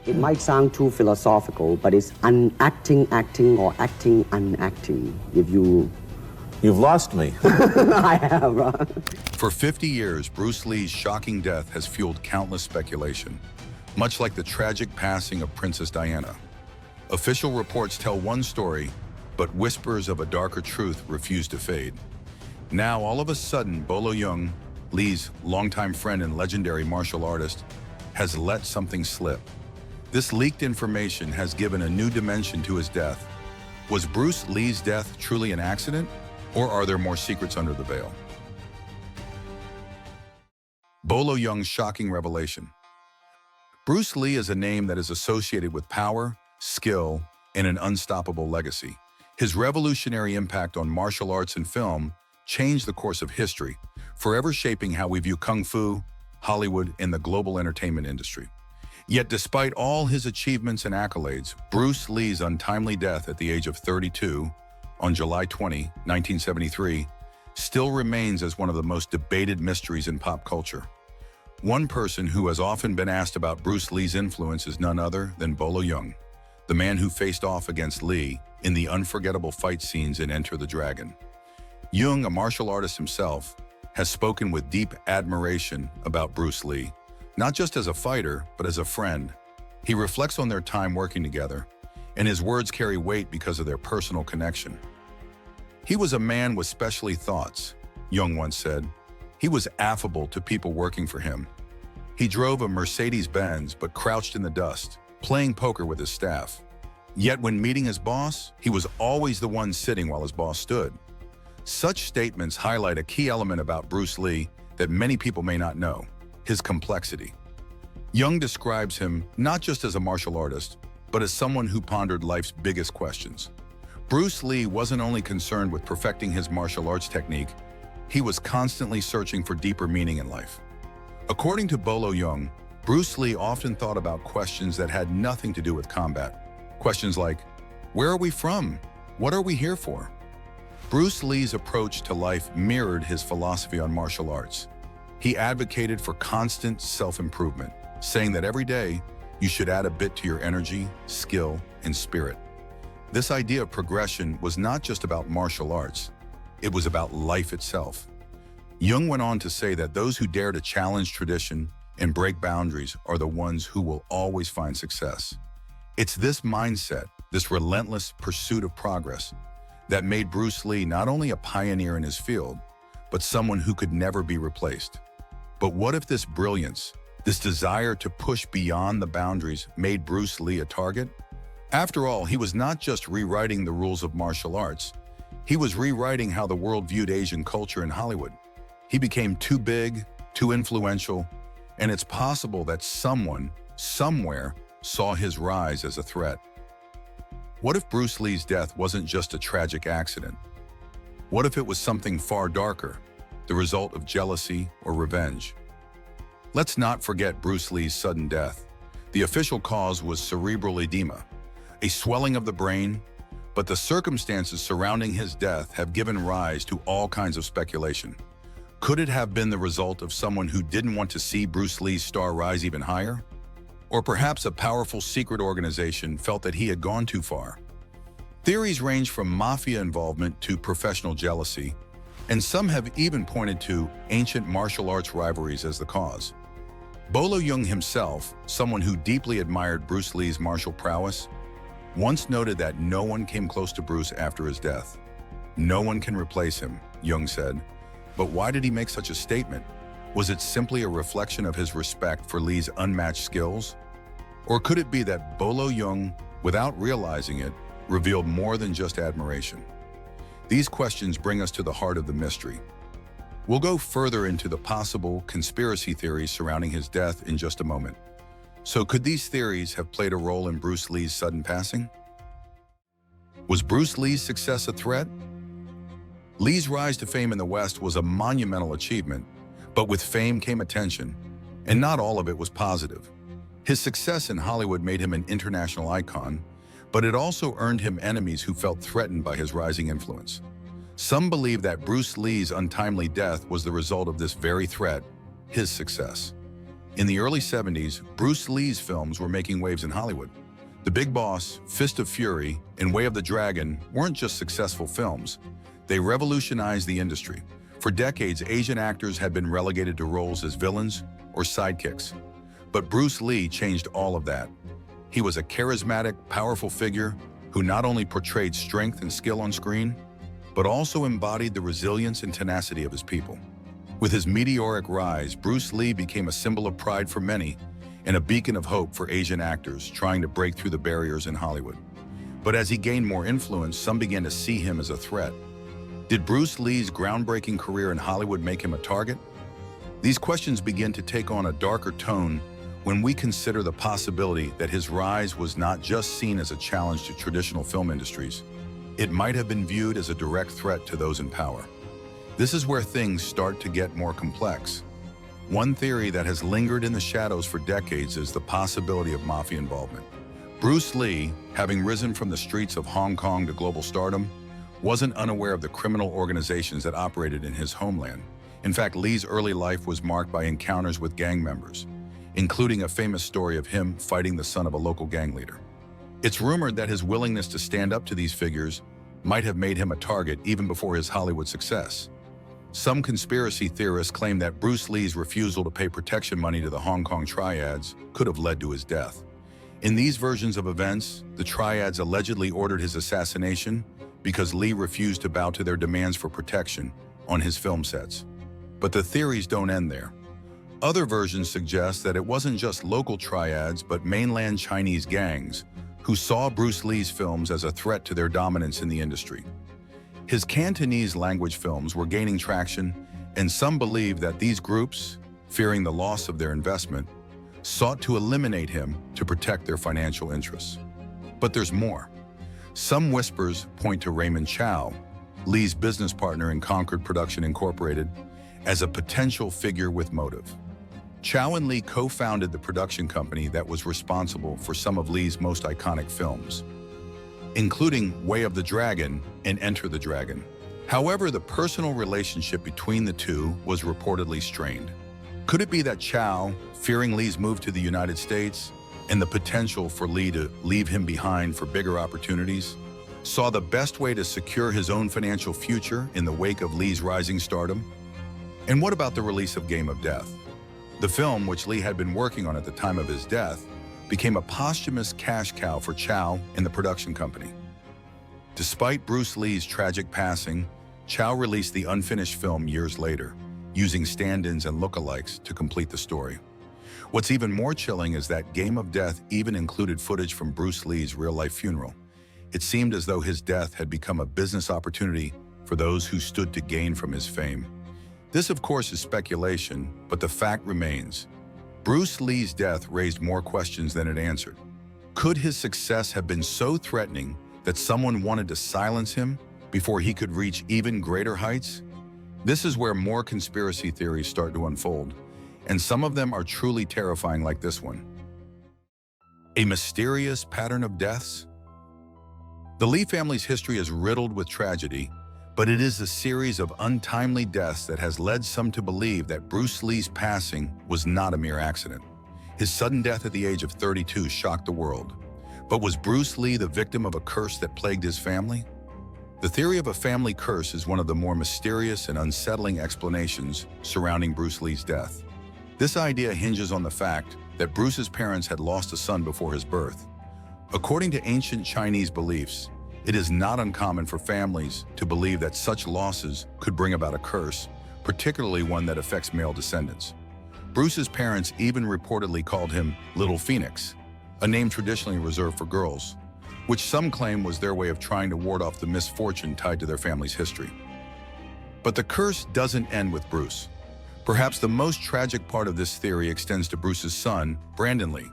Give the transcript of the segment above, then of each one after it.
It might sound too philosophical, but it's unacting acting or acting unacting. If you... You've lost me. I have. For 50 years, Bruce Lee's shocking death has fueled countless speculation, much like the tragic passing of Princess Diana. Official reports tell one story, but whispers of a darker truth refuse to fade. Now, all of a sudden, Bolo Yeung, Lee's longtime friend and legendary martial artist, has let something slip. This leaked information has given a new dimension to his death. Was Bruce Lee's death truly an accident, or are there more secrets under the veil? Bolo Yeung's shocking revelation. Bruce Lee is a name that is associated with power, skill, and an unstoppable legacy. His revolutionary impact on martial arts and film changed the course of history, forever shaping how we view Kung Fu, Hollywood, and the global entertainment industry. Yet despite all his achievements and accolades, Bruce Lee's untimely death at the age of 32 on July 20, 1973, still remains as one of the most debated mysteries in pop culture. One person who has often been asked about Bruce Lee's influence is none other than Bolo Yeung, the man who faced off against Lee in the unforgettable fight scenes in Enter the Dragon. Yeung, a martial artist himself, has spoken with deep admiration about Bruce Lee, not just as a fighter, but as a friend. He reflects on their time working together, and his words carry weight because of their personal connection. "He was a man with special thoughts," Yeung once said. "He was affable to people working for him. He drove a Mercedes-Benz but crouched in the dust, playing poker with his staff. Yet when meeting his boss, he was always the one sitting while his boss stood." Such statements highlight a key element about Bruce Lee that many people may not know: his complexity. Yeung describes him not just as a martial artist, but as someone who pondered life's biggest questions. Bruce Lee wasn't only concerned with perfecting his martial arts technique, he was constantly searching for deeper meaning in life. According to Bolo Yeung, Bruce Lee often thought about questions that had nothing to do with combat. Questions like, where are we from? What are we here for? Bruce Lee's approach to life mirrored his philosophy on martial arts. He advocated for constant self-improvement, saying that every day you should add a bit to your energy, skill, and spirit. This idea of progression was not just about martial arts, it was about life itself. Yeung went on to say that those who dare to challenge tradition and break boundaries are the ones who will always find success. It's this mindset, this relentless pursuit of progress, that made Bruce Lee not only a pioneer in his field, but someone who could never be replaced. But what if this brilliance, this desire to push beyond the boundaries, made Bruce Lee a target? After all, he was not just rewriting the rules of martial arts, he was rewriting how the world viewed Asian culture in Hollywood. He became too big, too influential, and it's possible that someone, somewhere, saw his rise as a threat. What if Bruce Lee's death wasn't just a tragic accident? What if it was something far darker, the result of jealousy or revenge? Let's not forget Bruce Lee's sudden death. The official cause was cerebral edema, a swelling of the brain, but the circumstances surrounding his death have given rise to all kinds of speculation. Could it have been the result of someone who didn't want to see Bruce Lee's star rise even higher? Or perhaps a powerful secret organization felt that he had gone too far? Theories range from mafia involvement to professional jealousy, and some have even pointed to ancient martial arts rivalries as the cause. Bolo Yeung himself, someone who deeply admired Bruce Lee's martial prowess, once noted that no one came close to Bruce after his death. "No one can replace him," Yeung said. But why did he make such a statement? Was it simply a reflection of his respect for Lee's unmatched skills? Or could it be that Bolo Yeung, without realizing it, revealed more than just admiration? These questions bring us to the heart of the mystery. We'll go further into the possible conspiracy theories surrounding his death in just a moment. So could these theories have played a role in Bruce Lee's sudden passing? Was Bruce Lee's success a threat? Lee's rise to fame in the West was a monumental achievement, but with fame came attention, and not all of it was positive. His success in Hollywood made him an international icon, but it also earned him enemies who felt threatened by his rising influence. Some believe that Bruce Lee's untimely death was the result of this very threat, his success. In the early 70s, Bruce Lee's films were making waves in Hollywood. The Big Boss, Fist of Fury, and Way of the Dragon weren't just successful films. They revolutionized the industry. For decades, Asian actors had been relegated to roles as villains or sidekicks. But Bruce Lee changed all of that. He was a charismatic, powerful figure who not only portrayed strength and skill on screen, but also embodied the resilience and tenacity of his people. With his meteoric rise, Bruce Lee became a symbol of pride for many and a beacon of hope for Asian actors trying to break through the barriers in Hollywood. But as he gained more influence, some began to see him as a threat. Did Bruce Lee's groundbreaking career in Hollywood make him a target? These questions begin to take on a darker tone when we consider the possibility that his rise was not just seen as a challenge to traditional film industries. It might have been viewed as a direct threat to those in power. This is where things start to get more complex. One theory that has lingered in the shadows for decades is the possibility of mafia involvement. Bruce Lee, having risen from the streets of Hong Kong to global stardom, wasn't unaware of the criminal organizations that operated in his homeland. In fact, Lee's early life was marked by encounters with gang members, including a famous story of him fighting the son of a local gang leader. It's rumored that his willingness to stand up to these figures might have made him a target even before his Hollywood success. Some conspiracy theorists claim that Bruce Lee's refusal to pay protection money to the Hong Kong triads could have led to his death. In these versions of events, the triads allegedly ordered his assassination because Lee refused to bow to their demands for protection on his film sets. But the theories don't end there. Other versions suggest that it wasn't just local triads, but mainland Chinese gangs who saw Bruce Lee's films as a threat to their dominance in the industry. His Cantonese language films were gaining traction, and some believe that these groups, fearing the loss of their investment, sought to eliminate him to protect their financial interests. But there's more. Some whispers point to Raymond Chow, Lee's business partner in Concord Production Incorporated, as a potential figure with motive. Chow and Lee co-founded the production company that was responsible for some of Lee's most iconic films, including Way of the Dragon and Enter the Dragon. However, the personal relationship between the two was reportedly strained. Could it be that Chow, fearing Lee's move to the United States and the potential for Lee to leave him behind for bigger opportunities, saw the best way to secure his own financial future in the wake of Lee's rising stardom? And what about the release of Game of Death? The film, which Lee had been working on at the time of his death, became a posthumous cash cow for Chow and the production company. Despite Bruce Lee's tragic passing, Chow released the unfinished film years later, using stand-ins and lookalikes to complete the story. What's even more chilling is that Game of Death even included footage from Bruce Lee's real-life funeral. It seemed as though his death had become a business opportunity for those who stood to gain from his fame. This, of course, is speculation, but the fact remains. Bruce Lee's death raised more questions than it answered. Could his success have been so threatening that someone wanted to silence him before he could reach even greater heights? This is where more conspiracy theories start to unfold, and some of them are truly terrifying, like this one. A mysterious pattern of deaths? The Lee family's history is riddled with tragedy, but it is a series of untimely deaths that has led some to believe that Bruce Lee's passing was not a mere accident. His sudden death at the age of 32 shocked the world. But was Bruce Lee the victim of a curse that plagued his family? The theory of a family curse is one of the more mysterious and unsettling explanations surrounding Bruce Lee's death. This idea hinges on the fact that Bruce's parents had lost a son before his birth. According to ancient Chinese beliefs, it is not uncommon for families to believe that such losses could bring about a curse, particularly one that affects male descendants. Bruce's parents even reportedly called him Little Phoenix, a name traditionally reserved for girls, which some claim was their way of trying to ward off the misfortune tied to their family's history. But the curse doesn't end with Bruce. Perhaps the most tragic part of this theory extends to Bruce's son, Brandon Lee.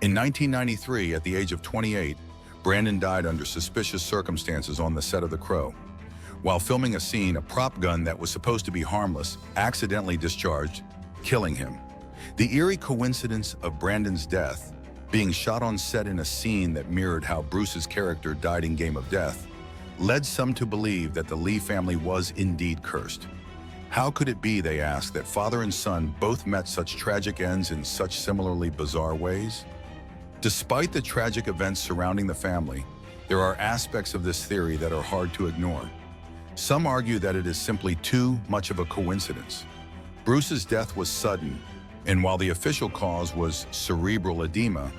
In 1993, at the age of 28, Brandon died under suspicious circumstances on the set of The Crow. While filming a scene, a prop gun that was supposed to be harmless accidentally discharged, killing him. The eerie coincidence of Brandon's death, being shot on set in a scene that mirrored how Bruce's character died in Game of Death, led some to believe that the Lee family was indeed cursed. How could it be, they ask, that father and son both met such tragic ends in such similarly bizarre ways? Despite the tragic events surrounding the family, there are aspects of this theory that are hard to ignore. Some argue that it is simply too much of a coincidence. Bruce's death was sudden, and while the official cause was cerebral edema,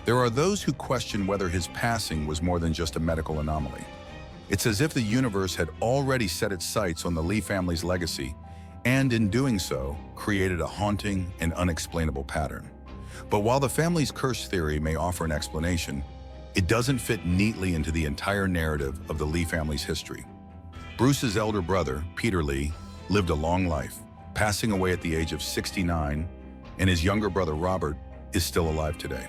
there are those who question whether his passing was more than just a medical anomaly. It's as if the universe had already set its sights on the Lee family's legacy, and in doing so, created a haunting and unexplainable pattern. But while the family's curse theory may offer an explanation, it doesn't fit neatly into the entire narrative of the Lee family's history. Bruce's elder brother, Peter Lee, lived a long life, passing away at the age of 69, and his younger brother, Robert, is still alive today.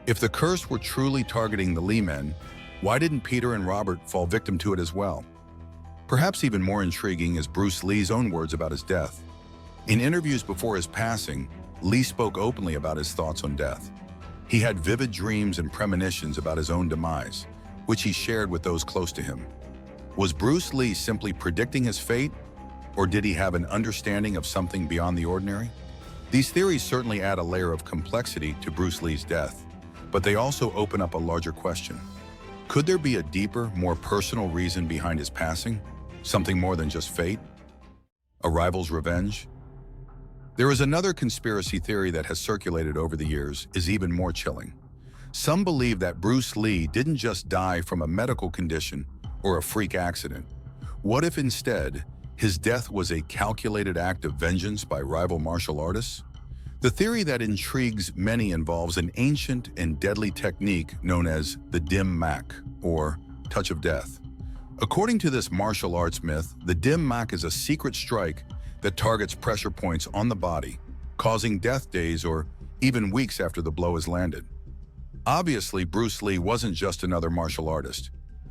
If the curse were truly targeting the Lee men, why didn't Peter and Robert fall victim to it as well? Perhaps even more intriguing is Bruce Lee's own words about his death. In interviews before his passing, Lee spoke openly about his thoughts on death. He had vivid dreams and premonitions about his own demise, which he shared with those close to him. Was Bruce Lee simply predicting his fate, or did he have an understanding of something beyond the ordinary? These theories certainly add a layer of complexity to Bruce Lee's death, but they also open up a larger question. Could there be a deeper, more personal reason behind his passing? Something more than just fate? A rival's revenge? There is another conspiracy theory that has circulated over the years, is even more chilling. Some believe that Bruce Lee didn't just die from a medical condition or a freak accident. What if instead, his death was a calculated act of vengeance by rival martial artists? The theory that intrigues many involves an ancient and deadly technique known as the dim mak, or touch of death. According to this martial arts myth, the dim mak is a secret strike that targets pressure points on the body, causing death days or even weeks after the blow is landed. Obviously, Bruce Lee wasn't just another martial artist.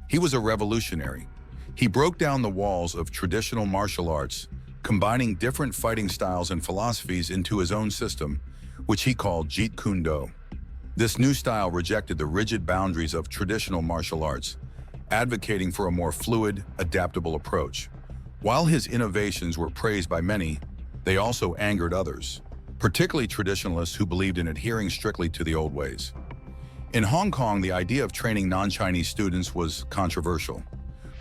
He was a revolutionary. He broke down the walls of traditional martial arts, combining different fighting styles and philosophies into his own system, which he called Jeet Kune Do. This new style rejected the rigid boundaries of traditional martial arts, advocating for a more fluid, adaptable approach. While his innovations were praised by many, they also angered others, particularly traditionalists who believed in adhering strictly to the old ways. In Hong Kong, the idea of training non-Chinese students was controversial.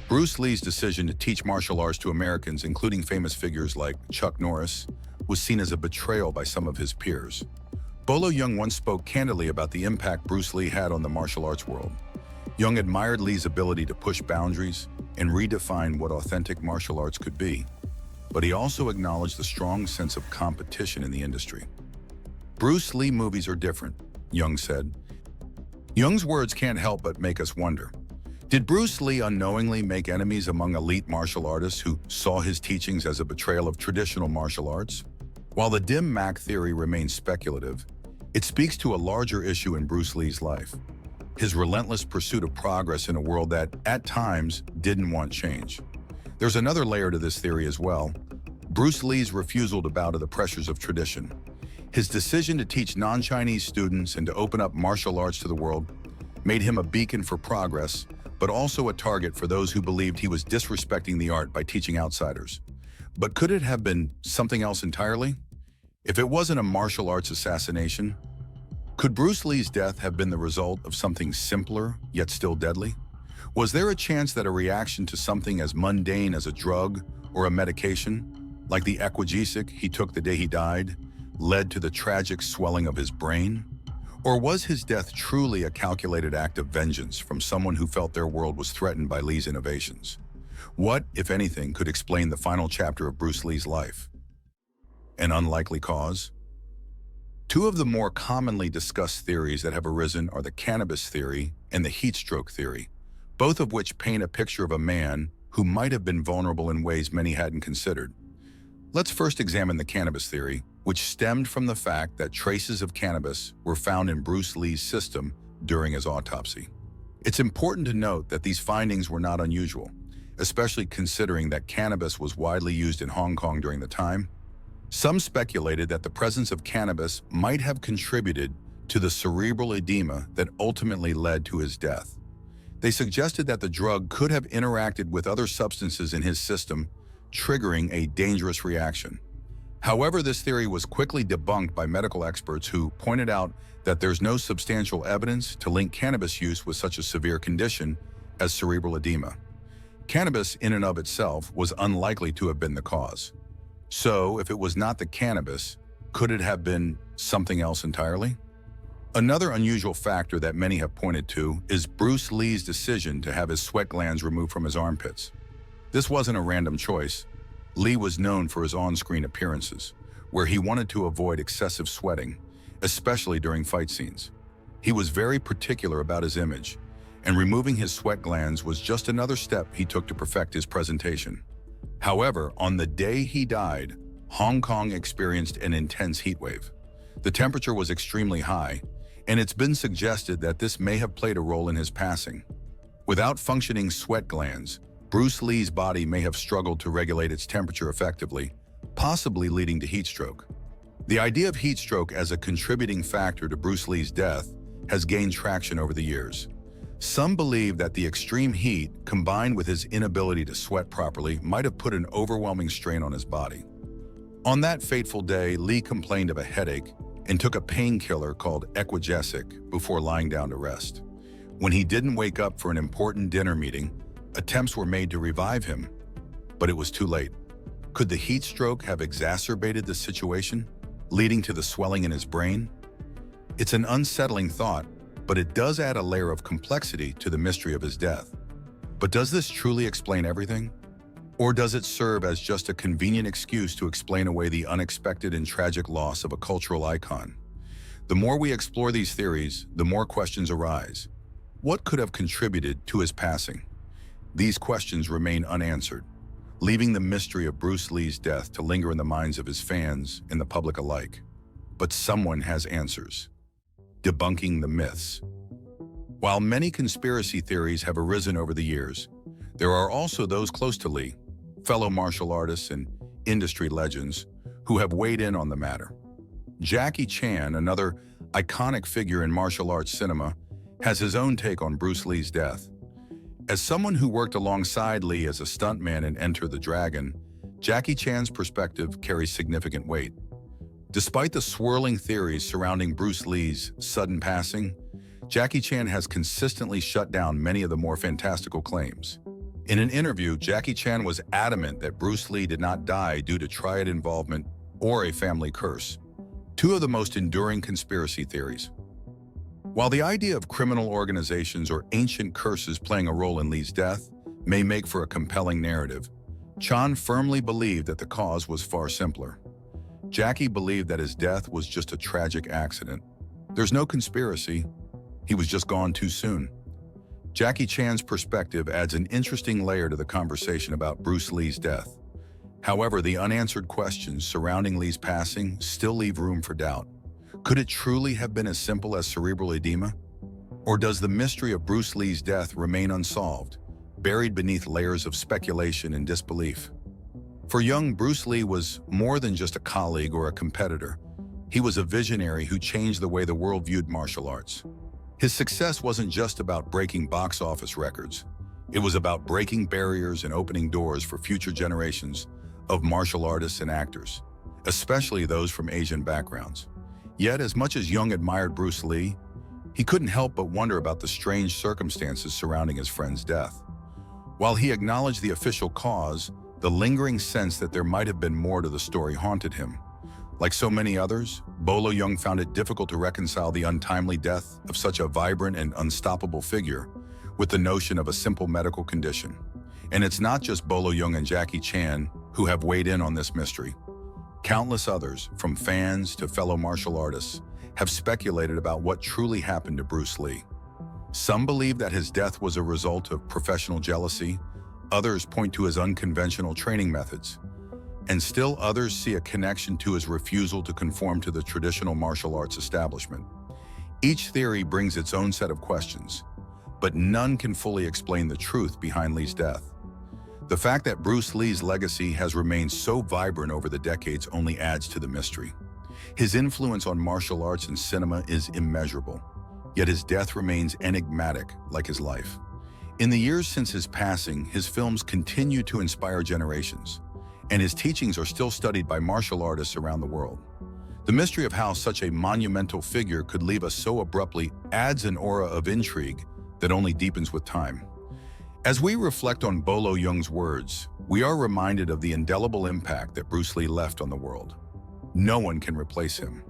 Bruce Lee's decision to teach martial arts to Americans, including famous figures like Chuck Norris, was seen as a betrayal by some of his peers. Bolo Yeung once spoke candidly about the impact Bruce Lee had on the martial arts world. Yeung admired Lee's ability to push boundaries and redefine what authentic martial arts could be, but he also acknowledged the strong sense of competition in the industry. Bruce Lee movies are different, Yeung said. Yeung's words can't help but make us wonder. Did Bruce Lee unknowingly make enemies among elite martial artists who saw his teachings as a betrayal of traditional martial arts? While the dim mak theory remains speculative, it speaks to a larger issue in Bruce Lee's life: his relentless pursuit of progress in a world that, at times, didn't want change. There's another layer to this theory as well: Bruce Lee's refusal to bow to the pressures of tradition. His decision to teach non-Chinese students and to open up martial arts to the world made him a beacon for progress, but also a target for those who believed he was disrespecting the art by teaching outsiders. But could it have been something else entirely? If it wasn't a martial arts assassination, could Bruce Lee's death have been the result of something simpler, yet still deadly? Was there a chance that a reaction to something as mundane as a drug or a medication, like the Aquagesic he took the day he died, led to the tragic swelling of his brain? Or was his death truly a calculated act of vengeance from someone who felt their world was threatened by Lee's innovations? What, if anything, could explain the final chapter of Bruce Lee's life? An unlikely cause? Two of the more commonly discussed theories that have arisen are the cannabis theory and the heat stroke theory, both of which paint a picture of a man who might have been vulnerable in ways many hadn't considered. Let's first examine the cannabis theory, which stemmed from the fact that traces of cannabis were found in Bruce Lee's system during his autopsy. It's important to note that these findings were not unusual, especially considering that cannabis was widely used in Hong Kong during the time. Some speculated that the presence of cannabis might have contributed to the cerebral edema that ultimately led to his death. They suggested that the drug could have interacted with other substances in his system triggering a dangerous reaction. However, this theory was quickly debunked by medical experts who pointed out that there's no substantial evidence to link cannabis use with such a severe condition as cerebral edema. Cannabis in and of itself was unlikely to have been the cause. So, if it was not the cannabis, could it have been something else entirely? Another unusual factor that many have pointed to is Bruce Lee's decision to have his sweat glands removed from his armpits. This wasn't a random choice. Lee was known for his on-screen appearances, where he wanted to avoid excessive sweating, especially during fight scenes. He was very particular about his image, and removing his sweat glands was just another step he took to perfect his presentation. However, on the day he died, Hong Kong experienced an intense heat wave. The temperature was extremely high, and it's been suggested that this may have played a role in his passing. Without functioning sweat glands, Bruce Lee's body may have struggled to regulate its temperature effectively, possibly leading to heat stroke. The idea of heat stroke as a contributing factor to Bruce Lee's death has gained traction over the years. Some believe that the extreme heat, combined with his inability to sweat properly, might have put an overwhelming strain on his body. On that fateful day, Lee complained of a headache and took a painkiller called Equigesic before lying down to rest. When he didn't wake up for an important dinner meeting, attempts were made to revive him, but it was too late. Could the heat stroke have exacerbated the situation, leading to the swelling in his brain? It's an unsettling thought, but it does add a layer of complexity to the mystery of his death. But does this truly explain everything? Or does it serve as just a convenient excuse to explain away the unexpected and tragic loss of a cultural icon? The more we explore these theories, the more questions arise. What could have contributed to his passing? These questions remain unanswered, leaving the mystery of Bruce Lee's death to linger in the minds of his fans and the public alike. But someone has answers. Debunking the myths. While many conspiracy theories have arisen over the years, there are also those close to Lee, fellow martial artists and industry legends, who have weighed in on the matter. Jackie Chan, another iconic figure in martial arts cinema, has his own take on Bruce Lee's death. As someone who worked alongside Lee as a stuntman in Enter the Dragon, Jackie Chan's perspective carries significant weight. Despite the swirling theories surrounding Bruce Lee's sudden passing, Jackie Chan has consistently shut down many of the more fantastical claims. In an interview, Jackie Chan was adamant that Bruce Lee did not die due to triad involvement or a family curse, two of the most enduring conspiracy theories. While the idea of criminal organizations or ancient curses playing a role in Lee's death may make for a compelling narrative, Chan firmly believed that the cause was far simpler. Jackie believed that his death was just a tragic accident. There's no conspiracy. He was just gone too soon. Jackie Chan's perspective adds an interesting layer to the conversation about Bruce Lee's death. However, the unanswered questions surrounding Lee's passing still leave room for doubt. Could it truly have been as simple as cerebral edema? Or does the mystery of Bruce Lee's death remain unsolved, buried beneath layers of speculation and disbelief? For Yeung, Bruce Lee was more than just a colleague or a competitor. He was a visionary who changed the way the world viewed martial arts. His success wasn't just about breaking box office records. It was about breaking barriers and opening doors for future generations of martial artists and actors, especially those from Asian backgrounds. Yet, as much as Yeung admired Bruce Lee, he couldn't help but wonder about the strange circumstances surrounding his friend's death. While he acknowledged the official cause, the lingering sense that there might have been more to the story haunted him. Like so many others, Bolo Yeung found it difficult to reconcile the untimely death of such a vibrant and unstoppable figure with the notion of a simple medical condition. And it's not just Bolo Yeung and Jackie Chan who have weighed in on this mystery. Countless others, from fans to fellow martial artists, have speculated about what truly happened to Bruce Lee. Some believe that his death was a result of professional jealousy, others point to his unconventional training methods, and still others see a connection to his refusal to conform to the traditional martial arts establishment. Each theory brings its own set of questions, but none can fully explain the truth behind Lee's death. The fact that Bruce Lee's legacy has remained so vibrant over the decades only adds to the mystery. His influence on martial arts and cinema is immeasurable, yet his death remains enigmatic like his life. In the years since his passing, his films continue to inspire generations. and his teachings are still studied by martial artists around the world. The mystery of how such a monumental figure could leave us so abruptly adds an aura of intrigue that only deepens with time. As we reflect on Bolo Yeung's words, we are reminded of the indelible impact that Bruce Lee left on the world. No one can replace him.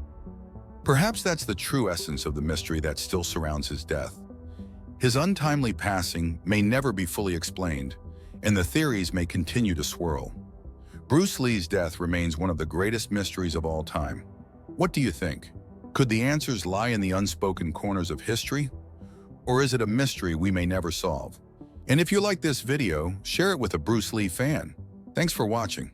Perhaps that's the true essence of the mystery that still surrounds his death. His untimely passing may never be fully explained, and the theories may continue to swirl. Bruce Lee's death remains one of the greatest mysteries of all time. What do you think? Could the answers lie in the unspoken corners of history? Or is it a mystery we may never solve? And if you like this video, share it with a Bruce Lee fan. Thanks for watching.